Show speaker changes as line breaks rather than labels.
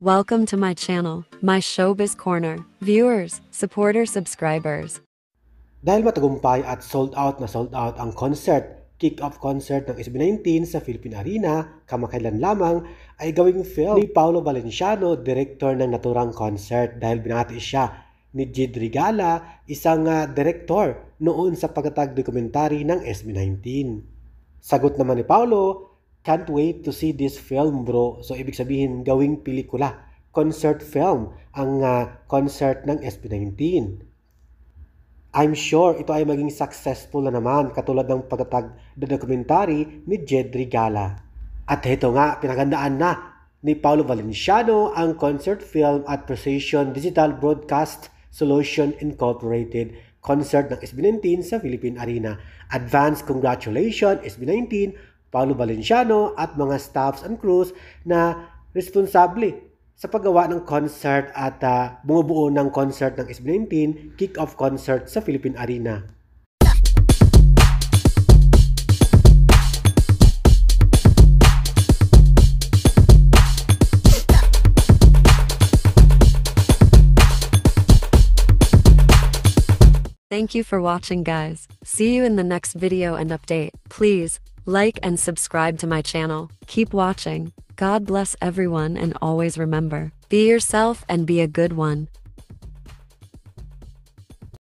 Welcome to my channel, my Showbiz Corner. Viewers, supporters, subscribers.
Dahil matagumpay at sold out ang kick-off concert ng SB19 sa Philippine Arena, kamakailan lamang ay gawing film ni Paolo Valenciano, director ng naturang concert, dahil binati siya ni Jed Regala, isang director noon sa pagtatag dokumentary ng SB19. Sagot naman ni Paolo, "Can't wait to see this film, bro." So ibig sabihin gawing pelikula, concert film ang concert ng SB19. I'm sure ito ay maging successful na naman katulad ng pagtatag na dokumentary ni Jed Regala. At ito nga, pinagandaan na ni Paolo Valenciano ang concert film at Precision Digital Broadcast Solution Incorporated concert ng SB19 sa Philippine Arena. Advance congratulations SB19, Paolo Valenciano at mga staffs and crews na responsable sa paggawa ng concert at bumubuo ng concert ng SB19 kick-off concert sa Philippine Arena.
Thank you for watching, guys. See you in the next video and update. Please like and subscribe to my channel. Keep watching. God bless everyone, and always remember, be yourself and be a good one.